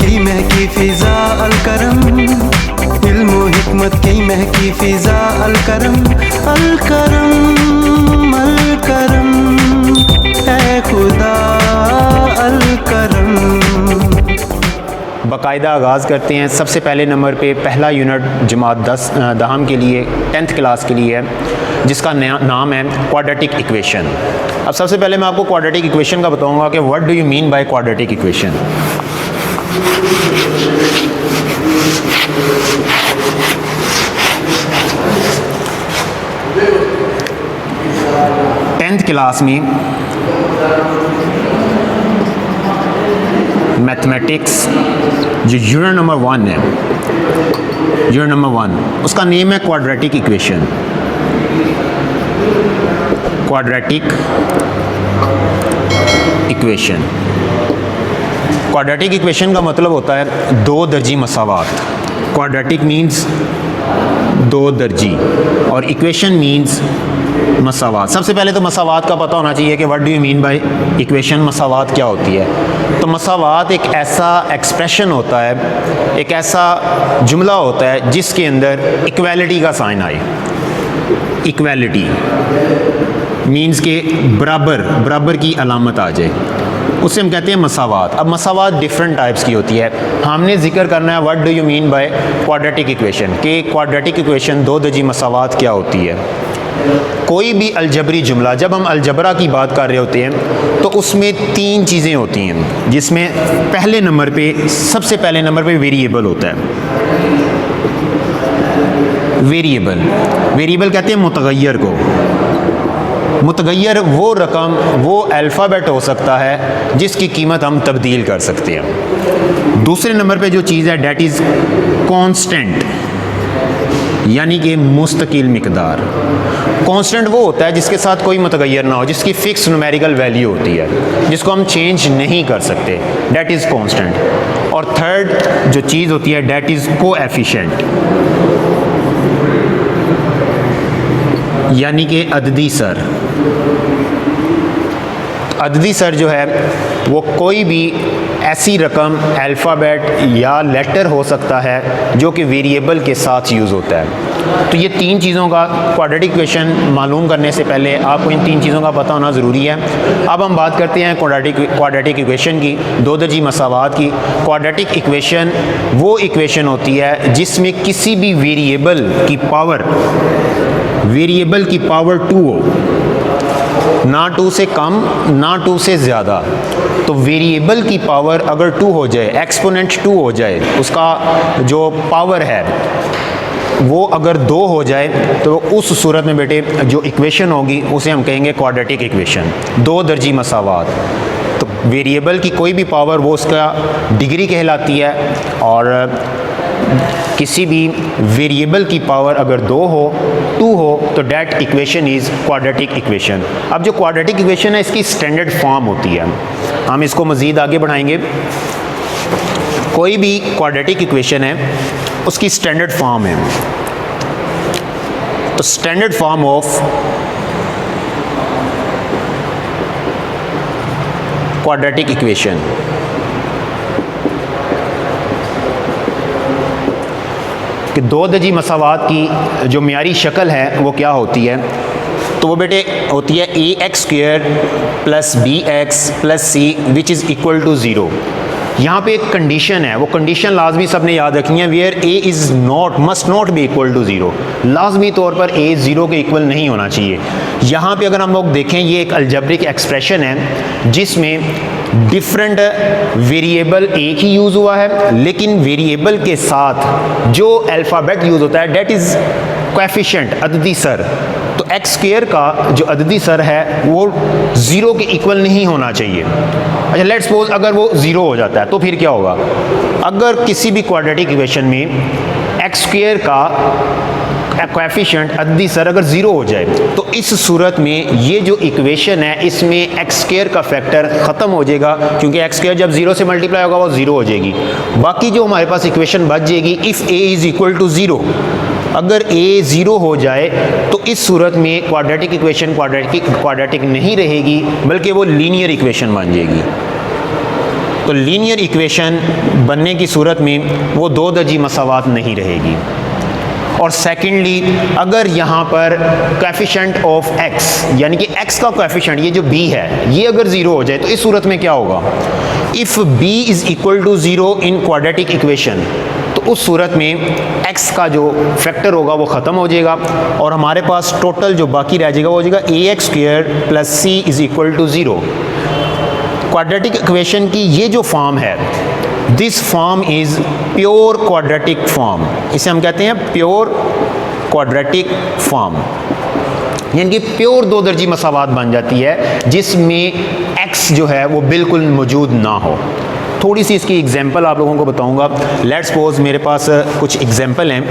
की महकी फिजा अलकरम, इल्म व हिकमत की महकी फिजा अलकरम, अलकरम अलकरम ऐ खुदा अलकरम। बाकायदा आगाज़ करते हैं। सबसे पहले नंबर पे पहला यूनिट जमात 10 दहम के लिए 10th क्लास के लिए है, जिसका नाम है क्वाड्रेटिक इक्वेशन। अब सबसे पहले मैं आपको क्वाड्रेटिक इक्वेशन का बताऊंगा कि what do you mean bye quadratic equation. Tenth class में मैथमेटिक्स जो यूनिट नंबर 1 है, यूनिट नंबर 1 उसका नेम है quadratic equation. Quadratic equation, quadratic equation का मतलब होता है दो दर्जी मसावात। क्वाड्रेटिक मीन्स दो दर्जी और इक्वेशन मीन्स मसावात। सबसे पहले तो मसावात का पता होना चाहिए कि what do you mean by equation. मसावात क्या होती है? तो मसावात एक ऐसा एक्सप्रेशन होता है, एक ऐसा जुमला होता है जिसके अंदर इक्वालिटी का साइन आए। इक्वालिटी मीन्स के बराबर, बराबर की अलामत आ जाए, उसे हम कहते हैं मसावात। अब मसावात डिफरेंट टाइप्स की होती है। हमने जिक्र करना है what do you mean bye quadratic equation, कि क्वाड्रेटिक इक्वेशन दो दर्जी मसावात क्या होती है। कोई भी अलजबरी जुमला, जब हम अलजबरा की बात कर रहे होते हैं तो उसमें तीन चीज़ें होती हैं, जिसमें पहले नंबर पे, सबसे पहले नंबर पे वेरिएबल होता है। वेरिएबल, वेरिएबल कहते हैं मुतगय्यर को। मुतगय्यर वो रकम, वो अल्फ़ाबेट हो सकता है जिसकी कीमत हम तब्दील कर सकते हैं। दूसरे नंबर पे जो चीज़ है डेट इज़ कांस्टेंट, यानी कि मुस्तकिल मिकदार। कांस्टेंट वो होता है जिसके साथ कोई मुतगय्यर ना हो, जिसकी फ़िक्स न्यूमेरिकल वैल्यू होती है, जिसको हम चेंज नहीं कर सकते, डेट इज़ कांस्टेंट। और थर्ड जो चीज़ होती है डेट इज़ कोएफिशिएंट, यानी कि अददी सर। अददी सर जो है वो कोई भी ऐसी रकम, अल्फ़ाबेट या लेटर हो सकता है जो कि वेरिएबल के साथ यूज़ होता है। तो ये तीन चीज़ों का क्वाड्रेटिक इक्वेशन मालूम करने से पहले आपको इन तीन चीज़ों का पता होना ज़रूरी है। अब हम बात करते हैं क्वाड्रेटिक इक्वेशन की, दो दर्जी मसावात की। क्वाड्रेटिक इक्वेशन वो इक्वेशन होती है जिसमें किसी भी वेरिएबल की पावर, वेरिएबल की पावर 2 हो, ना 2 से कम ना 2 से ज़्यादा। तो वेरिएबल की पावर अगर 2 हो जाए, एक्सपोनेंट 2 हो जाए, उसका जो पावर है वो अगर 2 हो जाए, तो उस सूरत में बेटे जो इक्वेशन होगी उसे हम कहेंगे क्वाड्रेटिक इक्वेशन, दो दर्जी मसावात। तो वेरिएबल की कोई भी पावर वो उसका डिग्री कहलाती है, और किसी भी वेरिएबल की पावर अगर 2 हो तो that equation is quadratic equation. अब जो क्वाड्रेटिक इक्वेशन है इसकी स्टैंडर्ड फॉर्म होती है, हम इसको मज़ीद आगे बढ़ाएंगे। कोई भी क्वाड्रेटिक इक्वेशन है उसकी स्टैंडर्ड फॉर्म है। तो standard form of quadratic equation, कि दो दर्जी मसावात की जो मियारी शक्ल है वो क्या होती है। तो वो बेटे होती है ax² + bx + c which is equal to 0। यहाँ पे एक कंडीशन है, वो कंडीशन लाजमी सब ने याद रखनी है, where a is not, must not be equal to 0। लाजमी तौर पर a 0 के इक्वल नहीं होना चाहिए। यहाँ पे अगर हम लोग देखें, ये एक अलजेब्रिक एक्सप्रेशन है जिसमें डिफरेंट वेरिएबल एक ही यूज़ हुआ है, लेकिन वेरिएबल के साथ जो अल्फ़ाबेट यूज़ होता है डेट इज़ कोएफिशिएंट, अददी सर। तो x² का जो अददी सर है वो 0 के इक्वल नहीं होना चाहिए। अच्छा, लेट्स सपोज अगर वो 0 हो जाता है तो फिर क्या होगा? अगर किसी भी क्वाड्रेटिक इक्वेशन में x² का कोएफिशिएंट अददी सर अगर 0 हो जाए, तो इस सूरत में ये जो इक्वेशन है इसमें x² का फैक्टर ख़त्म हो जाएगा, क्योंकि x² जब 0 से मल्टीप्लाई होगा वो 0 हो जाएगी। बाकी जो हमारे पास इक्वेशन बच जाएगी, if a is equal to 0, अगर a 0 हो जाए तो इस सूरत में क्वाड्रेटिक इक्वेशन क्वाड्रेटिक नहीं रहेगी, बल्कि वो लीनियर इक्वेशन बन जाएगी। तो लीनियर इक्वेशन बनने की सूरत में वो दो दर्जी मसावात नहीं रहेगी। और सेकेंडली, अगर यहाँ पर कोएफिशिएंट ऑफ x यानी कि x का कोएफिशिएंट ये जो b है ये अगर ज़ीरो हो जाए तो इस सूरत में क्या होगा, if b is equal to zero in quadratic equation, तो उस सूरत में x का जो फैक्टर होगा वो ख़त्म हो जाएगा और हमारे पास टोटल जो बाकी रह जाएगा वो हो जाएगा ax² plus c is equal to zero. Quadratic equation की ये जो फॉर्म है, this form is pure quadratic form, इसे हम कहते हैं प्योर क्वाड्रेटिक फॉर्म, यानी कि प्योर दो दर्जी मसावात बन जाती है जिसमें x जो है वो बिल्कुल मौजूद ना हो। थोड़ी सी इसकी एग्जांपल आप लोगों को बताऊंगा। लेट्स सपोज मेरे पास कुछ एग्जांपल हैं।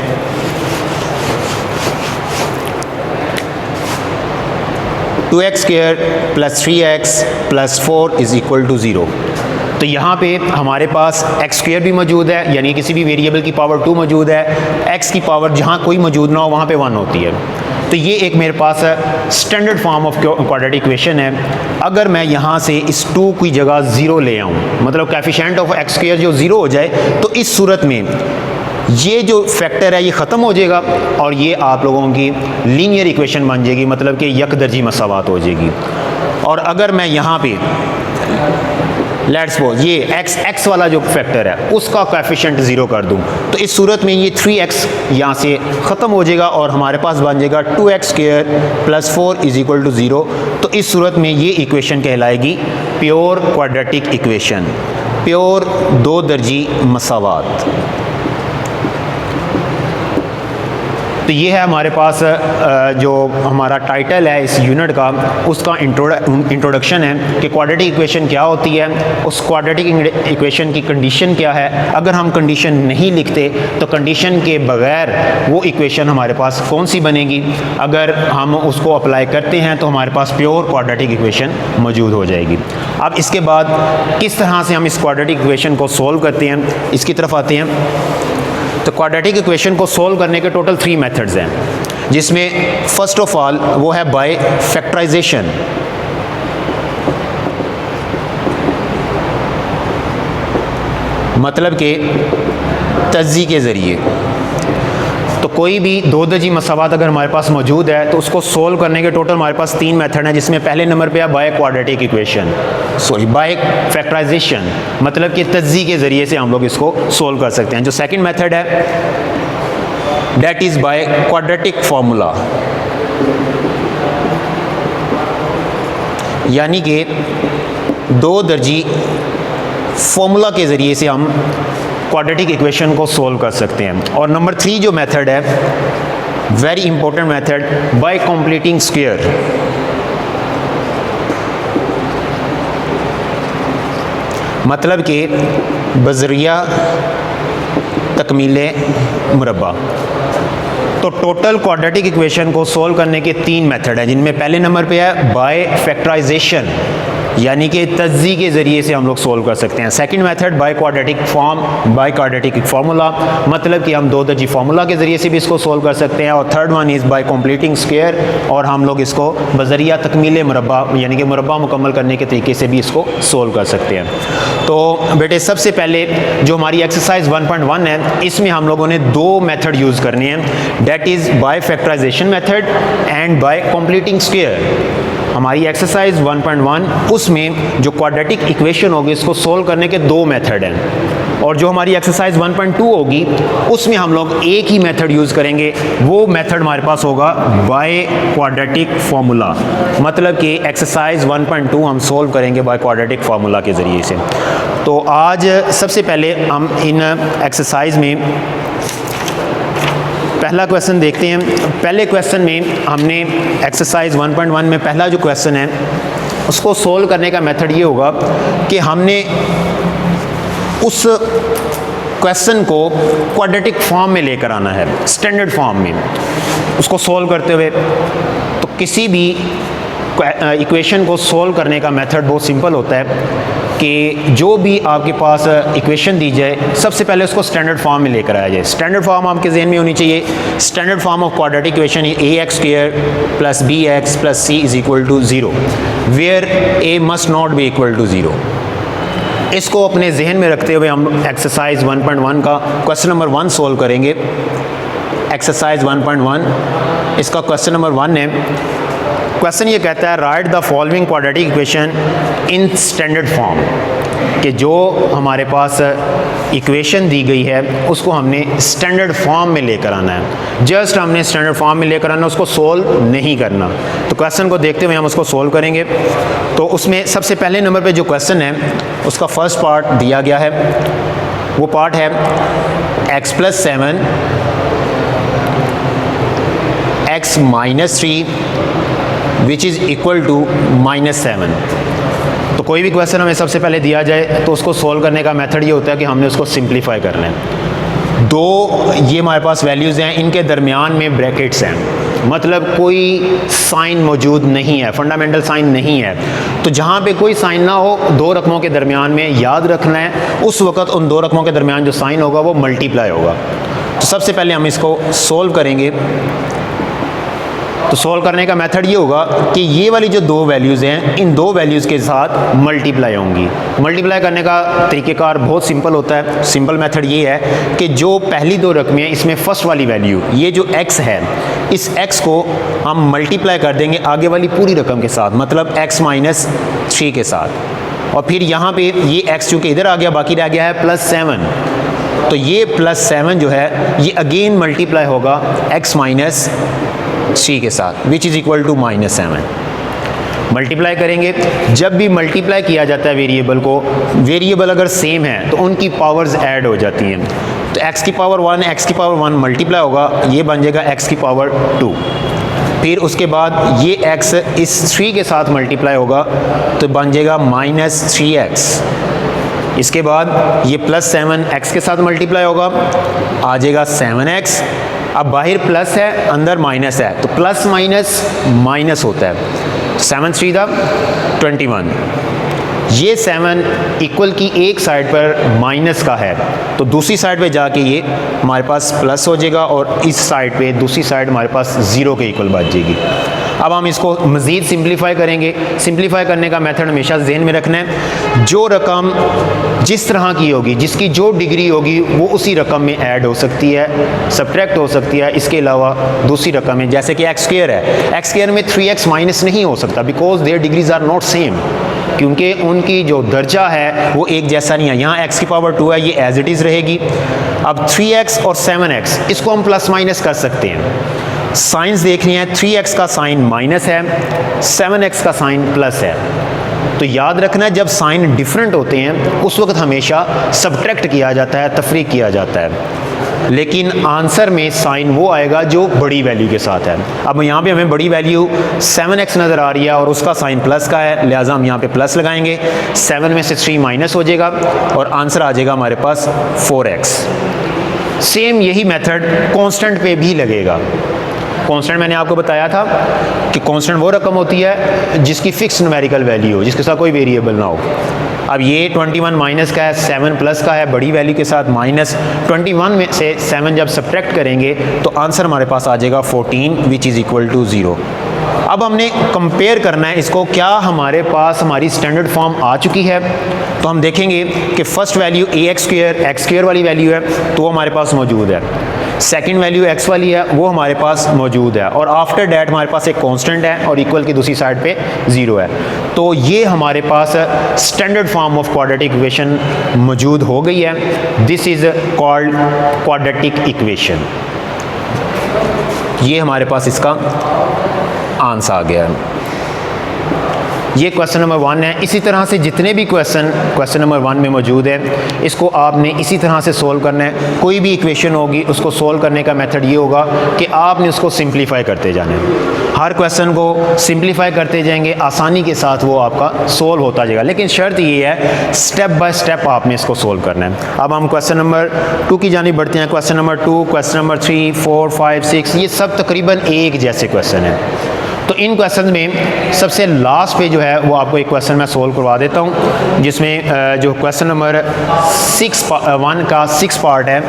Two x square plus 3x plus 4 is equal to zero. तो यहाँ पे हमारे पास एक्स स्क्वायर भी मौजूद है, यानी किसी भी वेरिएबल की पावर 2 मौजूद है। एक्स की पावर जहाँ कोई मौजूद ना हो वहाँ पे 1 होती है। तो ये एक मेरे पास standard form of quadratic equation है। अगर मैं यहाँ से इस 2 की जगह 0 ले आऊँ, मतलब कोएफिशिएंट ऑफ एक्स स्क्वायर जो 0 हो जाए, तो इस सूरत में ये जो फैक्टर है ये ख़त्म हो जाएगा और ये आप लोगों की लीनियर इक्वेशन बन जाएगी, मतलब कि यक दर्जी मसावात हो जाएगी। और अगर मैं यहाँ पे लेट्स सपोज ये x वाला जो फैक्टर है उसका कोएफिशिएंट 0 कर दूं, तो इस सूरत में ये 3x यहाँ से ख़त्म हो जाएगा और हमारे पास बन जाएगा 2x² plus 4 is equal to 0। तो इस सूरत में ये इक्वेशन कहलाएगी प्योर क्वाड्रेटिक इक्वेशन, प्योर दो दर्जी मसावात। तो ये है हमारे पास जो हमारा टाइटल है इस यूनिट का, उसका इंट्रोडक्शन है कि क्वाड्रेटिक इक्वेशन क्या होती है, उस क्वाड्रेटिक इक्वेशन की कंडीशन क्या है। अगर हम कंडीशन नहीं लिखते तो कंडीशन के बगैर वो इक्वेशन हमारे पास कौन सी बनेगी, अगर हम उसको अप्लाई करते हैं तो हमारे पास प्योर क्वाड्रेटिक इक्वेशन मौजूद हो जाएगी। अब इसके बाद किस तरह से हम इस क्वाड्रेटिक इक्वेशन को सोल्व करते हैं, इसकी तरफ आते हैं। तो क्वाड्रेटिक इक्वेशन को सोल्व करने के टोटल 3 मेथड्स हैं, जिसमें फर्स्ट ऑफ ऑल वो है बाय फैक्टराइजेशन। मतलब कि तज्जी के ज़रिए। तो कोई भी दो दर्जी मसावात अगर हमारे पास मौजूद है तो उसको सोल्व करने के टोटल हमारे पास 3 मेथड हैं, जिसमें पहले नंबर पे है by quadratic equation, by factorization, मतलब कि तज्जी के ज़रिए से हम लोग इसको सोल्व कर सकते हैं। जो सेकंड मेथड है that is by quadratic formula, यानी कि दो दर्जी फार्मूला के ज़रिए से हम क्वाड्रेटिक इक्वेशन को सोल्व कर सकते हैं। और नंबर 3 जो मेथड है, very important method, bye completing square. मतलब कि बजरिया तकमीले मुरब्बा। तो टोटल क्वाड्रेटिक इक्वेशन को सोल्व करने के 3 मेथड हैं, जिनमें पहले नंबर पे है बाय फैक्टराइजेशन, यानी कि तज्जी के ज़रिए से हम लोग सोल्व कर सकते हैं। Second method by quadratic form, by quadratic formula, मतलब कि हम दो दर्जी फार्मूला के ज़रिए से भी इसको सोल्व कर सकते हैं। और third one is by completing square, और हम लोग इसको बजरिया तकमील मुरब्बा, यानी कि मुरब्बा मुकम्मल करने के तरीके से भी इसको सोल्व कर सकते हैं। तो बेटे सबसे पहले जो हमारी एक्सरसाइज 1.1 है, इसमें हम लोगों ने 2 मेथड यूज़ करने हैं, that is by factorization method and by completing square. हमारी एक्सरसाइज 1.1 उसमें जो क्वाड्रेटिक इक्वेशन होगी इसको सोल्व करने के 2 मेथड हैं, और जो हमारी एक्सरसाइज 1.2 होगी उसमें हम लोग एक ही मेथड यूज़ करेंगे। वो मेथड हमारे पास होगा बाय क्वाड्रेटिक फार्मूला, मतलब कि एक्सरसाइज 1.2 हम सोल्व करेंगे बाय क्वाड्रेटिक फार्मूला के ज़रिए से। तो आज सबसे पहले हम इन एक्सरसाइज में पहला क्वेश्चन देखते हैं। पहले क्वेश्चन में हमने एक्सरसाइज 1.1 में पहला जो क्वेश्चन है उसको सोल्व करने का मेथड ये होगा कि हमने उस क्वेश्चन को क्वाड्रेटिक फॉर्म में लेकर आना है, स्टैंडर्ड फॉर्म में उसको सोल्व करते हुए। तो किसी भी इक्वेशन को सोल्व करने का मेथड बहुत सिंपल होता है कि जो भी आपके पास इक्वेशन दी जाए सबसे पहले उसको स्टैंडर्ड फॉर्म में लेकर आया जाए। स्टैंडर्ड फॉर्म आपके जहन में होनी चाहिए। Standard form of quadratic equation ax² plus bx plus c is equal to 0, where a must not be equal to 0। इसको अपने जहन में रखते हुए हम एक्सरसाइज 1.1 का क्वेश्चन नंबर 1 सोल्व करेंगे। एक्सरसाइज 1.1 इसका क्वेश्चन नंबर 1 है। क्वेश्चन ये कहता है right the following quadratic equation in standard form, कि जो हमारे पास इक्वेशन दी गई है उसको हमने स्टैंडर्ड फॉर्म में लेकर आना है। जस्ट हमने स्टैंडर्ड फॉर्म में लेकर आना, उसको सोल्व नहीं करना। तो क्वेश्चन को देखते हुए हम उसको सोल्व करेंगे। तो उसमें सबसे पहले नंबर पे जो क्वेश्चन है उसका फर्स्ट पार्ट दिया गया है, वो पार्ट है x+7 x - 3 which is equal to -7। तो कोई भी क्वेश्चन हमें सबसे पहले दिया जाए तो उसको सोल्व करने का मेथड ये होता है कि हमने उसको सिंप्लीफाई करना है। दो ये हमारे पास वैल्यूज़ हैं, इनके दरमियान में ब्रैकेट्स हैं, मतलब कोई साइन मौजूद नहीं है, फंडामेंटल साइन नहीं है। तो जहाँ पे कोई साइन ना हो, दो रकमों के दरमियान में याद रखना है उस वक़्त उन दो रकमों के दरमियान जो साइन होगा वो मल्टीप्लाई होगा। तो सबसे पहले हम इसको सोल्व करेंगे। तो सोल्व करने का मेथड ये होगा कि ये वाली जो दो वैल्यूज़ हैं इन दो वैल्यूज़ के साथ मल्टीप्लाई होंगी। मल्टीप्लाई करने का तरीक़ेकार बहुत सिंपल होता है। सिंपल मेथड ये है कि जो पहली दो रकमें हैं इसमें फ़र्स्ट वाली वैल्यू ये जो x है, इस x को हम मल्टीप्लाई कर देंगे आगे वाली पूरी रकम के साथ, मतलब x - 3 के साथ। और फिर यहाँ पे ये x चूँकि इधर आ गया, बाकी रह गया है +7, तो ये +7 जो है ये अगेन मल्टीप्लाई होगा x - 3 के साथ, which is equal to -7। Multiply करेंगे। जब भी मल्टीप्लाई किया जाता है वेरिएबल को, वेरिएबल अगर सेम है तो उनकी पावर्स ऐड हो जाती हैं। तो x की पावर 1 x की पावर 1 मल्टीप्लाई होगा, ये बन जाएगा x की पावर 2। फिर उसके बाद ये x इस 3 के साथ मल्टीप्लाई होगा तो बन जाएगा -3x। इसके बाद ये +7 x के साथ मल्टीप्लाई होगा, आ जाएगा 7x। अब बाहर प्लस है अंदर माइनस है, तो प्लस माइनस माइनस होता है। 7 3 21, ये 7 इक्वल की एक साइड पर माइनस का है तो दूसरी साइड पे जाके ये हमारे पास प्लस हो जाएगा और इस साइड पे दूसरी साइड हमारे पास 0 के इक्वल बच जाएगी। अब हम इसको मज़ीद सिंप्लीफाई करेंगे। सिंप्लीफाई करने का मेथड हमेशा जहन में रखना है, जो रकम जिस तरह की होगी, जिसकी जो डिग्री होगी वो उसी रकम में ऐड हो सकती है, सब्ट्रैक्ट हो सकती है। इसके अलावा दूसरी रकम में जैसे कि x स्क्वायर है, x स्क्वायर में 3x माइनस नहीं हो सकता, because there degrees are not same, क्योंकि उनकी जो दर्जा है वो एक जैसा नहीं है। यहाँ x की पावर 2 है, ये एज इट इज़ रहेगी। अब 3x और 7x इसको हम प्लस माइनस कर सकते हैं। साइंस देखनी है, 3x का साइन माइनस है, 7x का साइन प्लस है। तो याद रखना है जब साइन डिफरेंट होते हैं उस वक्त हमेशा सब्ट्रैक्ट किया जाता है, तफरीक किया जाता है, लेकिन आंसर में साइन वो आएगा जो बड़ी वैल्यू के साथ है। अब यहाँ पे हमें बड़ी वैल्यू 7x नज़र आ रही है और उसका साइन प्लस का है, लिहाजा हम यहाँ पे प्लस लगाएंगे। 7 में से 3 माइनस हो जाएगा और आंसर आ जाएगा हमारे पास 4x। सेम यही मेथड कांस्टेंट पे भी लगेगा। कांस्टेंट मैंने आपको बताया था कि कांस्टेंट वो रकम होती है जिसकी फिक्स न्यूमेरिकल वैल्यू हो, जिसके साथ कोई वेरिएबल ना हो। अब ये 21 माइनस का है, 7 प्लस का है बड़ी वैल्यू के साथ, माइनस 21 में से 7 जब सब्ट्रैक्ट करेंगे तो आंसर हमारे पास आ जाएगा 14 विच इज़ इक्वल टू 0। अब हमने कंपेयर करना है इसको, क्या हमारे पास हमारी स्टैंडर्ड फॉर्म आ चुकी है। तो हम देखेंगे कि first value ax square x square वाली वैल्यू है तो वो हमारे पास मौजूद है, सेकंड वैल्यू x वाली है वो हमारे पास मौजूद है, और आफ्टर डैट हमारे पास एक कांस्टेंट है और इक्वल की दूसरी साइड पे 0 है। तो ये हमारे पास standard form of quadratic equation मौजूद हो गई है। This is called quadratic equation. ये हमारे पास इसका आंसर आ गया है। ये क्वेश्चन नंबर 1 है। इसी तरह से जितने भी क्वेश्चन नंबर 1 में मौजूद है इसको आपने इसी तरह से सोल्व करना है। कोई भी इक्वेशन होगी उसको सोल्व करने का मेथड ये होगा कि आपने उसको सिंप्लीफाई करते जाना है। हर क्वेश्चन को सिंप्लीफाई करते जाएंगे, आसानी के साथ वो आपका सोल्व होता जाएगा, लेकिन शर्त ये है स्टेप बाय स्टेप आपने इसको सोल्व करना है। अब हम क्वेश्चन नंबर 2 की जानिब बढ़ते हैं। क्वेश्चन नंबर 2, क्वेश्चन नंबर 3, 4, 5, 6 ये सब तकरीबन एक जैसे क्वेश्चन है। तो इन क्वेश्चन में सबसे लास्ट पे जो है वो आपको एक क्वेश्चन मैं सोल्व करवा देता हूँ, जिसमें जो क्वेश्चन नंबर 1 का 6 पार्ट है।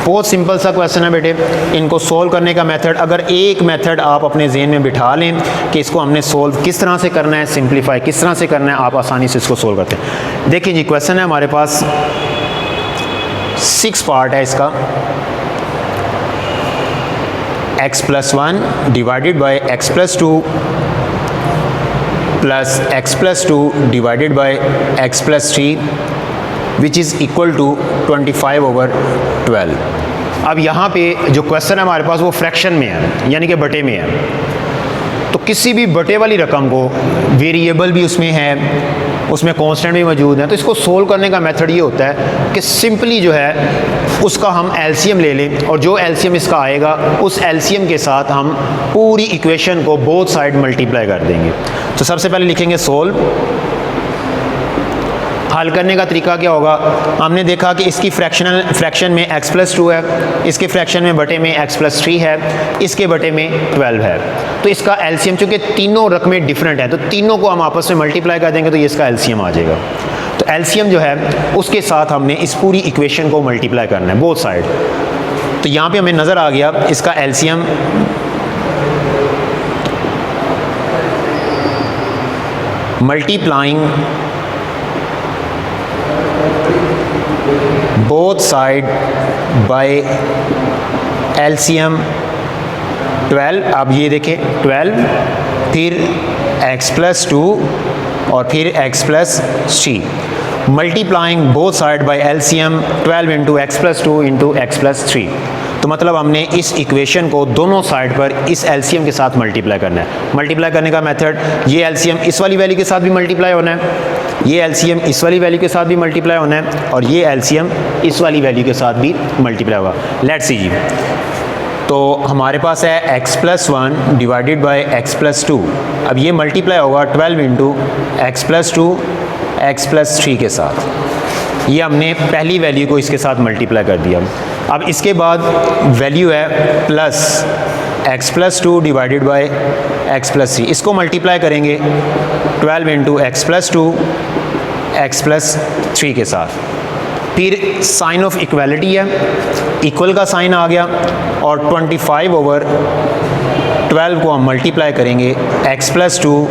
बहुत सिंपल सा क्वेश्चन है बेटे। इनको सोल्व करने का मेथड, अगर एक मेथड आप अपने जहन में बिठा लें कि इसको हमने सोल्व किस तरह से करना है, सिंप्लीफाई किस तरह से करना है, आप आसानी से इसको सोल्व करते हैं। देखिए जी, क्वेश्चन है हमारे पास 6 पार्ट है इसका। x + 1 divided by x + 2 plus x + 2 divided by x + 3 which is equal to 25/12। अब यहाँ पे जो क्वेश्चन है हमारे पास वो फ्रैक्शन में है, यानी कि बटे में है। तो किसी भी बटे वाली रकम को, वेरिएबल भी उसमें है, उसमें कांस्टेंट भी मौजूद है, तो इसको सोल्व करने का मेथड ये होता है कि सिंपली जो है उसका हम एलसीएम ले लें, और जो एलसीएम इसका आएगा उस एलसीएम के साथ हम पूरी इक्वेशन को बोथ साइड मल्टीप्लाई कर देंगे। तो सबसे पहले लिखेंगे सोल्व। हल करने का तरीका क्या होगा, हमने देखा कि इसकी फ्रैक्शन में x + 2 है, इसके फ्रैक्शन में बटे में x + 3 है, इसके बटे में 12 है। तो इसका एलसीएम, चूँकि तीनों रकमें डिफरेंट हैं, तो तीनों को हम आपस में मल्टीप्लाई कर देंगे तो ये इसका एलसीएम आ जाएगा। तो एलसीएम जो है उसके साथ हमने इस पूरी इक्वेशन को मल्टीप्लाई करना है बोथ साइड। तो यहाँ पे हमें नज़र आ गया इसका LCM multiplying both side by LCM 12। अब ये देखें 12, फिर x + 2 और फिर x + 3, multiplying both side by LCM 12 into x + 2 into x + 3। तो मतलब हमने इस इक्वेशन को दोनों साइड पर इस एलसीएम के साथ मल्टीप्लाई करना है। मल्टीप्लाई करने का मेथड, ये एलसीएम इस वाली वैल्यू के साथ भी मल्टीप्लाई होना है, ये एलसीएम इस वाली वैल्यू के साथ भी मल्टीप्लाई होना है, और ये एलसीएम इस वाली वैल्यू के साथ भी मल्टीप्लाई होगा। लेट्स सी जी। तो हमारे पास है x + 1 डिवाइडेड बाय x + 2। अब ये मल्टीप्लाई होगा 12 इंटू x + 2 x + 3 के साथ। ये हमने पहली वैल्यू को इसके साथ मल्टीप्लाई कर दिया। अब इसके बाद वैल्यू है plus x + 2 divided by x + 3। इसको मल्टीप्लाई करेंगे 12 इंटू x + 2 x + 3 के साथ। फिर साइन ऑफ इक्वालिटी है, इक्वल का साइन आ गया, और 25/12 को हम मल्टीप्लाई करेंगे x + 2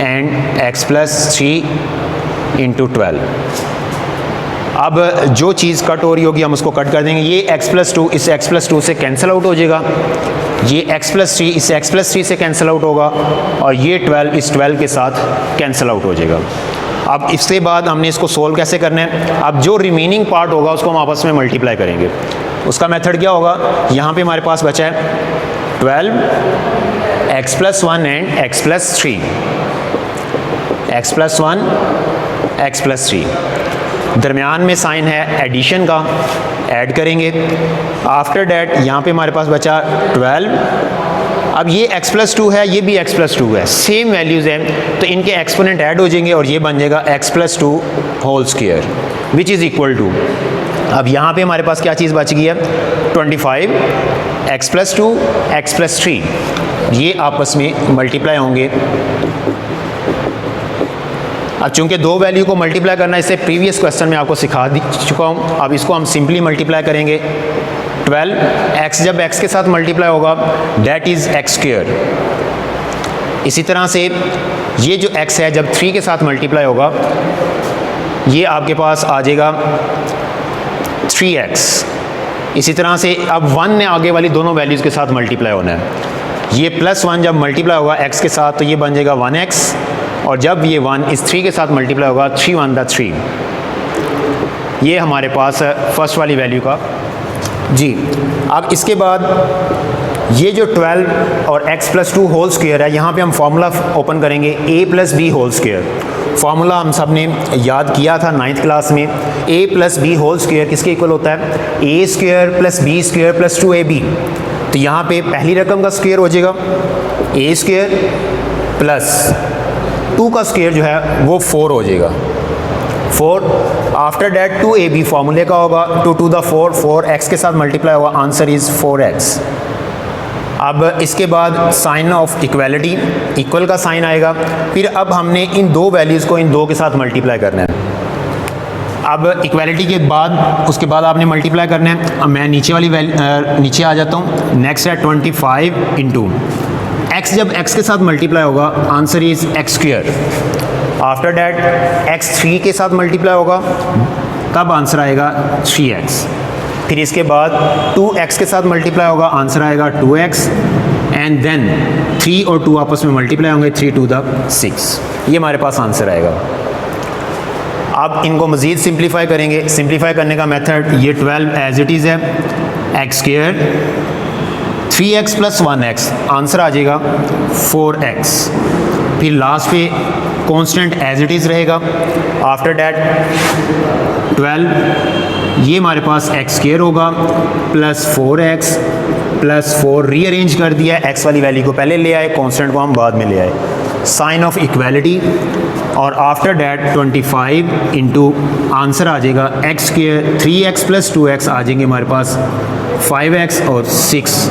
एंड x + 3 इंटू 12। अब जो चीज़ कट हो रही होगी हम उसको कट कर देंगे। ये x + 2 इस x + 2 से कैंसिल आउट हो जाएगा, ये x + 3 इस x + 3 से कैंसिल आउट होगा, और ये 12 इस 12 के साथ कैंसिल आउट हो जाएगा। अब इसके बाद हमने इसको सोल्व कैसे करना है, अब जो रिमेनिंग पार्ट होगा उसको हम आपस में मल्टीप्लाई करेंगे। उसका मेथड क्या होगा, यहाँ पे हमारे पास बचा है 12 x + 1 and x + 3, x + 1 x + 3। दरमियान में साइन है एडिशन का, ऐड करेंगे। आफ्टर डैट यहाँ पे हमारे पास बचा 12। अब ये x + 2 है, ये भी x + 2 है, सेम वैल्यूज़ हैं, तो इनके एक्सपोनेंट ऐड हो जाएंगे और ये बन जाएगा x + 2 whole square which is equal to. अब यहाँ पे हमारे पास क्या चीज़ बच गई है, 25 x + 2 x + 3, ये आपस में मल्टीप्लाई होंगे। अब चूंकि दो वैल्यू को मल्टीप्लाई करना इससे प्रीवियस क्वेश्चन में आपको सिखा चुका हूँ। अब इसको हम सिंपली मल्टीप्लाई करेंगे। 12 x जब x के साथ मल्टीप्लाई होगा दैट इज़ x²। इसी तरह से ये जो x है जब 3 के साथ मल्टीप्लाई होगा ये आपके पास आ जाएगा 3x। इसी तरह से अब 1 ने आगे वाली दोनों वैल्यूज़ के साथ मल्टीप्लाई होना है। ये +1 जब मल्टीप्लाई होगा x के साथ तो ये बन जाएगा 1x, और जब ये 1 इस 3 के साथ मल्टीप्लाई होगा 3 × 1 = 3। ये हमारे पास फर्स्ट वाली वैल्यू का जी। अब इसके बाद ये जो 12 और x + 2 होल स्क्वायर है, यहाँ पे हम फार्मूला ओपन करेंगे a + b whole square. Formula हम सब ने याद किया था 9th क्लास में। a + b होल स्क्वायर किसके इक्वल होता है, a² + b² + 2ab। तो यहाँ पे पहली रकम का स्क्वायर हो जाएगा a² प्लस 2 का स्क्वायर जो है वो 4 हो जाएगा 4। आफ्टर डैट 2ab फार्मूले का होगा, 2 × 4 4x के साथ मल्टीप्लाई होगा, आंसर इज़ 4x। अब इसके बाद साइन ऑफ इक्वलिटी, इक्वल का साइन आएगा। फिर अब हमने इन दो वैल्यूज़ को इन दो के साथ मल्टीप्लाई करना है। अब इक्वलिटी के बाद उसके बाद आपने मल्टीप्लाई करना है। अब मैं नीचे वाली नीचे आ जाता हूँ। नेक्स्ट है 25 इंटू एक्स। जब एक्स के साथ मल्टीप्लाई होगा answer is x square. After that x 3 के साथ मल्टीप्लाई होगा तब आंसर आएगा 3x। फिर इसके बाद 2x के साथ मल्टीप्लाई होगा, आंसर आएगा 2x। एंड देन 3 और 2 आपस में मल्टीप्लाई होंगे, 3 to the 6। ये हमारे पास आंसर आएगा। अब इनको मज़ीद सिंप्लीफाई करेंगे। सिंप्लीफाई करने का मेथड ये 12 एज इट इज़ है, x square 3x + 1x, answer आ जाएगा 4x। फिर लास्ट पे कांस्टेंट एज इट इज़ रहेगा। आफ्टर डैट 12 ये हमारे पास एक्स स्क्वायर होगा प्लस 4x प्लस 4 रीअरेंज कर दिया। एक्स वाली वैल्यू को पहले ले आए, कांस्टेंट को हम बाद में ले आए। साइन ऑफ इक्वलिटी और आफ्टर डैट 25 इंटू आंसर आ जाएगा एक्स स्क्वायर 3x + 2x आ जाएंगे हमारे पास 5x और 6।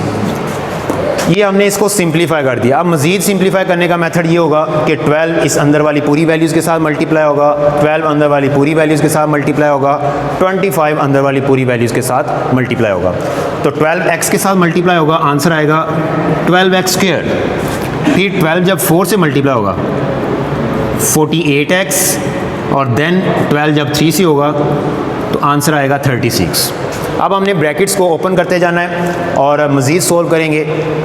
ये हमने इसको सिंप्लीफाई कर दिया। अब मज़ीद सिंप्लीफाई करने का मेथड ये होगा कि 12 इस अंदर वाली पूरी वैल्यूज़ के साथ मल्टीप्लाई होगा, 12 अंदर वाली पूरी वैल्यूज़ के साथ मल्टीप्लाई होगा, 25 अंदर वाली पूरी वैल्यूज़ के साथ मल्टीप्लाई होगा। तो 12x के साथ मल्टीप्लाई होगा, आंसर आएगा 12x स्क्वायर। फिर 12 जब 4 से मल्टीप्लाई होगा 48x और देन 12 जब 3 से होगा तो आंसर आएगा 36। अब हमने ब्रैकेट्स को ओपन करते जाना है और मज़ीद सोल्व करेंगे।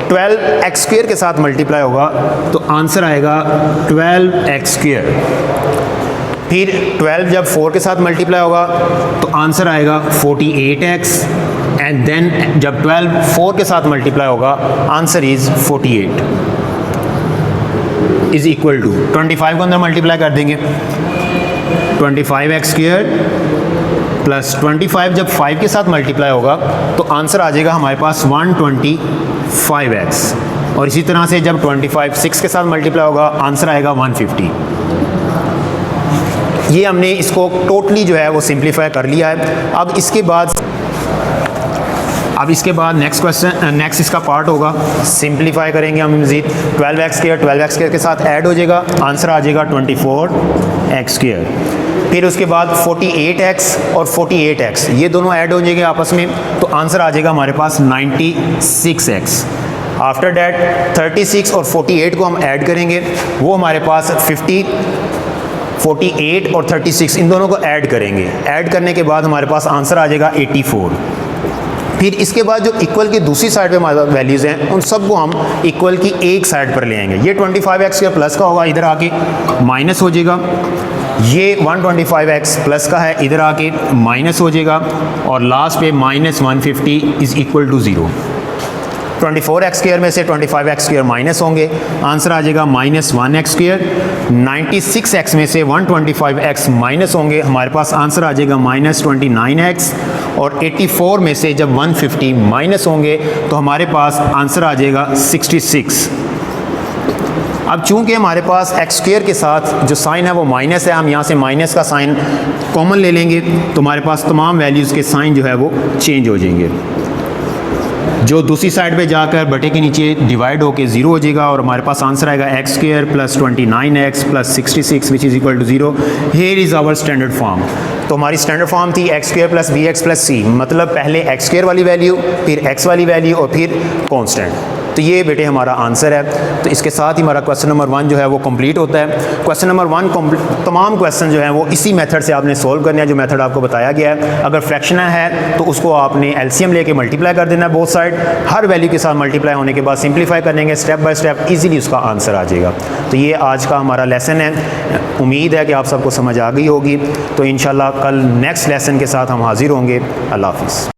12x स्क्वायर के साथ मल्टीप्लाई होगा तो आंसर आएगा 12x स्क्वायर। फिर 12 जब 4 के साथ मल्टीप्लाई होगा तो आंसर आएगा 48x। एंड देन जब 12 4 के साथ मल्टीप्लाई होगा answer is 48 is equal to 25 को अंदर मल्टीप्लाई कर देंगे 25x स्क्वायर प्लस 25 जब 5 के साथ मल्टीप्लाई होगा तो आंसर आ जाएगा हमारे पास 125x। और इसी तरह से जब 25 6 के साथ मल्टीप्लाई होगा आंसर आएगा 150। ये हमने इसको टोटली जो है वो सिंप्लीफाई कर लिया है। अब इसके बाद नेक्स्ट इसका पार्ट होगा, सिंप्लीफाई करेंगे हम मज़ीद। 12x स्क्वायर के साथ ऐड हो जाएगा, आंसर आ जाएगा 24x स्क्वायर। फिर उसके बाद 48x और 48x ये दोनों ऐड हो जाएंगे आपस में तो आंसर आ जाएगा हमारे पास 96x। आफ्टर डैट 36 और 48 को हम ऐड करेंगे, वो हमारे पास 50, 48 और 36 इन दोनों को ऐड करेंगे। ऐड करने के बाद हमारे पास आंसर आ जाएगा 84। फिर इसके बाद जो इक्वल की दूसरी साइड पे हमारे पास वैल्यूज़ हैं उन सबको हम इक्वल की एक साइड पर ले आएंगे। ये 25x के प्लस का होगा, इधर आके माइनस हो जाएगा। ये 125x प्लस का है, इधर आके माइनस हो जाएगा। और लास्ट पे -150 is equal to 0। 24x square में से 25x स्क्वायर माइनस होंगे, आंसर आ जाएगा -1x स्क्वायर। 96x में से 125x माइनस होंगे, हमारे पास आंसर आ जाएगा -29x। और 84 में से जब 150 माइनस होंगे तो हमारे पास आंसर आ जाएगा 66। अब चूंकि हमारे पास एक्स स्क्वायर के साथ जो साइन है वो माइनस है, हम यहाँ से माइनस का साइन कॉमन ले लेंगे तो हमारे पास तमाम वैल्यूज़ के साइन जो है वो चेंज हो जाएंगे। जो दूसरी साइड पे जाकर बटे के नीचे डिवाइड होके 0 हो जाएगा और हमारे पास आंसर आएगा x square plus 29x plus 66 which is equal to 0। Here is our standard form. तो हमारी स्टैंडर्ड फॉर्म थी x square plus b x plus c, मतलब पहले एक्स स्क्वायर वाली वैल्यू, फिर एक्स वाली वैल्यू और फिर कॉन्स्टेंट। तो ये बेटे हमारा आंसर है। तो इसके साथ ही हमारा क्वेश्चन नंबर 1 जो है वो कंप्लीट होता है। क्वेश्चन नंबर 1 तमाम क्वेश्चन जो हैं वो इसी मेथड से आपने सोल्व करना है जो मेथड आपको बताया गया है। अगर फ्रैक्शन है तो उसको आपने एलसीएम लेके मल्टीप्लाई कर देना है बोथ साइड, हर वैल्यू के साथ मल्टीप्लाई होने के बाद सिंप्लीफाई करेंगे, स्टेप बाय स्टेप इजीली उसका आंसर आ जाएगा। तो ये आज का हमारा लेसन है। उम्मीद है कि आप सबको समझ आ गई होगी। तो इंशाल्लाह कल नेक्स्ट लेसन के साथ हम हाजिर होंगे। अल्लाह हाफ़िज़।